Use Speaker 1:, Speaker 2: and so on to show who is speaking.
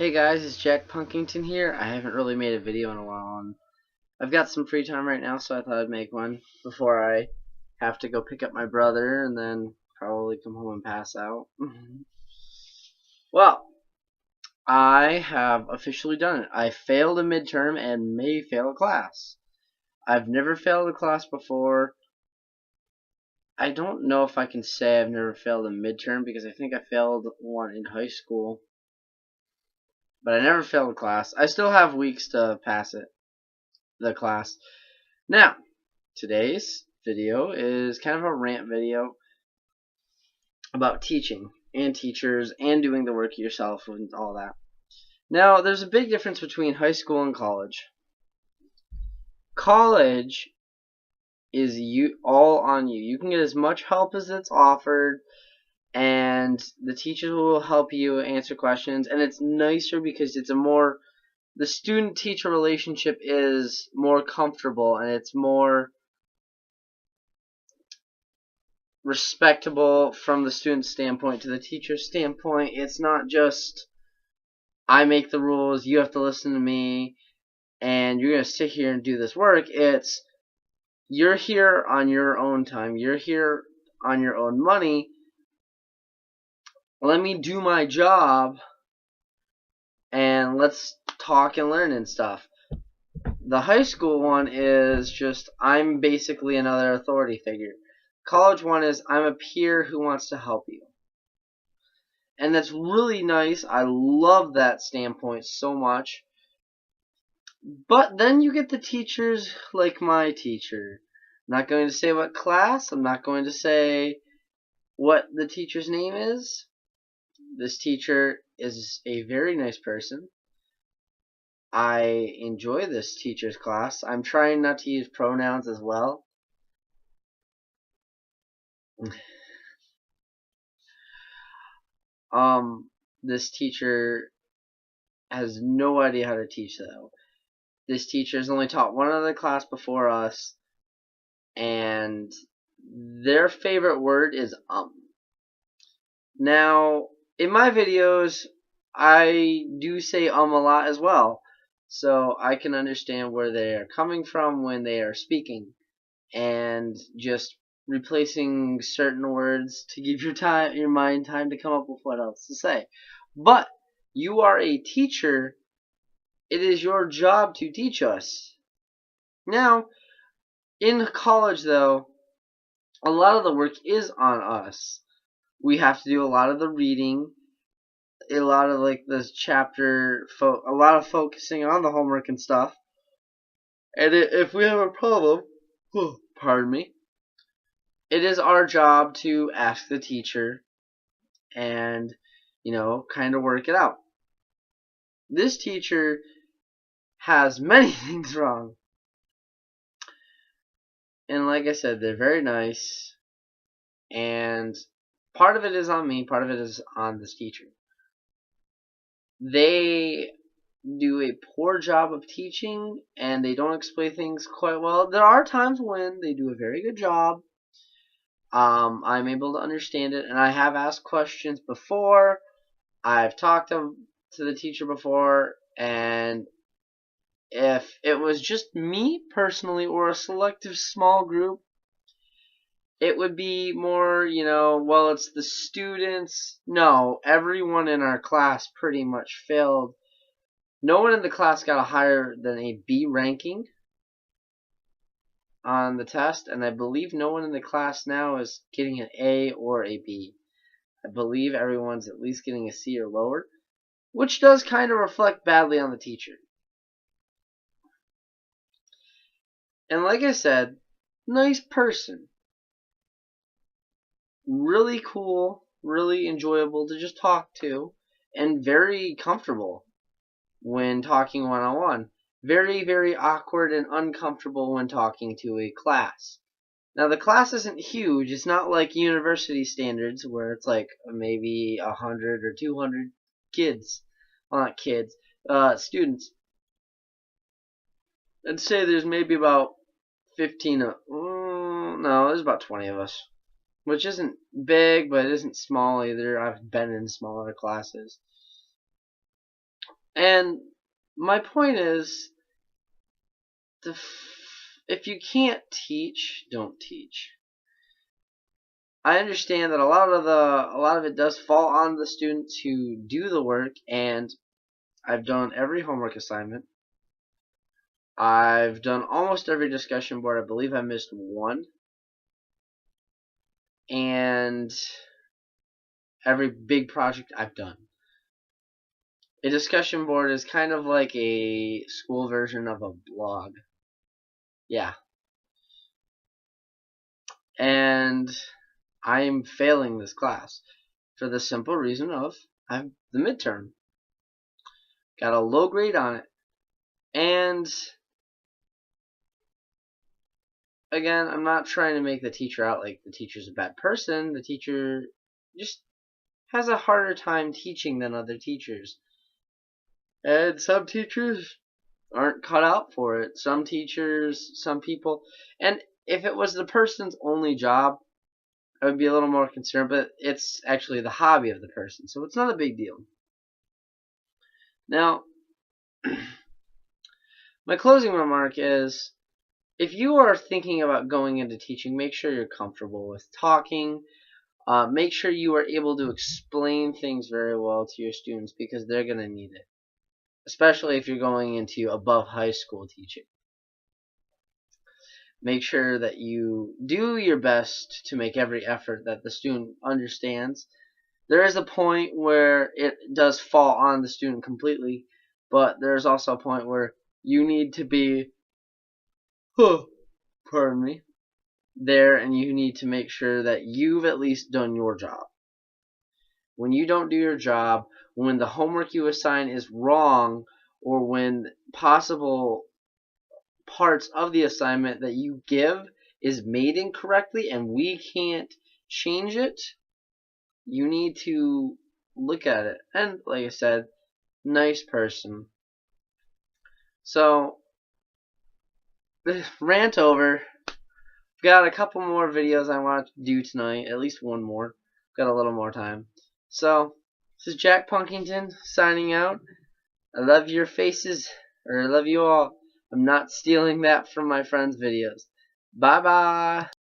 Speaker 1: Hey guys, it's Jack Punkington here. I haven't really made a video in a while, and I've got some free time right now, so I thought I'd make one before I have to go pick up my brother and then probably come home and pass out. Well, I have officially done it. I failed a midterm and may fail a class. I've never failed a class before. I don't know if I can say I've never failed a midterm because I think I failed one in high school. But I never failed a class. I still have weeks to pass it, the class. Now, today's video is kind of a rant video about teaching and teachers and doing the work yourself and all that. Now, there's a big difference between high school and college. College is all on you. You can get as much help as it's offered, and the teachers will help you answer questions, and it's nicer because it's the student-teacher relationship is more comfortable, and it's more respectable from the student standpoint to the teacher's standpoint. It's not just, I make the rules, you have to listen to me, and you're going to sit here and do this work. It's, you're here on your own time, you're here on your own money, let me do my job, and let's talk and learn and stuff. The high school one is just, I'm basically another authority figure. College one is, I'm a peer who wants to help you. And that's really nice. I love that standpoint so much. But then you get the teachers like my teacher. I'm not going to say what class. I'm not going to say what the teacher's name is. This teacher is a very nice person. I enjoy this teacher's class. I'm trying not to use pronouns as well. This teacher has no idea how to teach though. This teacher has only taught one other class before us, and their favorite word is Now, in my videos, I do say a lot as well, so I can understand where they are coming from when they are speaking, and just replacing certain words to give your mind time to come up with what else to say. But you are a teacher. It is your job to teach us. Now, in college though, a lot of the work is on us. We have to do a lot of the reading, a lot of like this chapter, a lot of focusing on the homework and stuff. And if we have a problem, pardon me, it is our job to ask the teacher and, kind of work it out. This teacher has many things wrong. And like I said, they're very nice. And part of it is on me, part of it is on this teacher. They do a poor job of teaching, and they don't explain things quite well. There are times when they do a very good job. I'm able to understand it, and I have asked questions before. I've talked to the teacher before, and if it was just me personally or a selective small group, it would be more, well, it's the students. No, everyone in our class pretty much failed. No one in the class got a higher than a B ranking on the test, and I believe no one in the class now is getting an A or a B. I believe everyone's at least getting a C or lower, which does kind of reflect badly on the teacher. And like I said, nice person. Really cool, really enjoyable to just talk to, and very comfortable when talking one-on-one. Very, very awkward and uncomfortable when talking to a class. Now, the class isn't huge. It's not like university standards where it's like maybe 100 or 200 kids. Well, not kids, students. I'd say there's maybe about 15, no, there's about 20 of us. Which isn't big, but it isn't small either. I've been in smaller classes. And my point is, if you can't teach, don't teach. I understand that a lot of it does fall on the students who do the work, and I've done every homework assignment. I've done almost every discussion board. I believe I missed one. And every big project I've done. A discussion board is kind of like a school version of a blog. Yeah. And I'm failing this class for the simple reason of I have the midterm. Got a low grade on it. And again, I'm not trying to make the teacher out like the teacher's a bad person. The teacher just has a harder time teaching than other teachers. And some teachers aren't cut out for it. Some teachers, some people, and if it was the person's only job, I would be a little more concerned, but it's actually the hobby of the person, so it's not a big deal. Now, my closing remark is, if you are thinking about going into teaching, make sure you're comfortable with talking. Make sure you are able to explain things very well to your students, because they're going to need it, especially if you're going into above high school teaching. Make sure that you do your best to make every effort that the student understands. There is a point where it does fall on the student completely, but there's also a point where you need to be, pardon me, there, and you need to make sure that you've at least done your job. When you don't do your job, when the homework you assign is wrong, or when possible parts of the assignment that you give is made incorrectly and we can't change it, you need to look at it. And like I said, nice person. So, rant over. Got a couple more videos I want to do tonight, at least one more. Got a little more time. So, this is Jack Punkington signing out. I love your faces, or I love you all. I'm not stealing that from my friends' videos. Bye bye.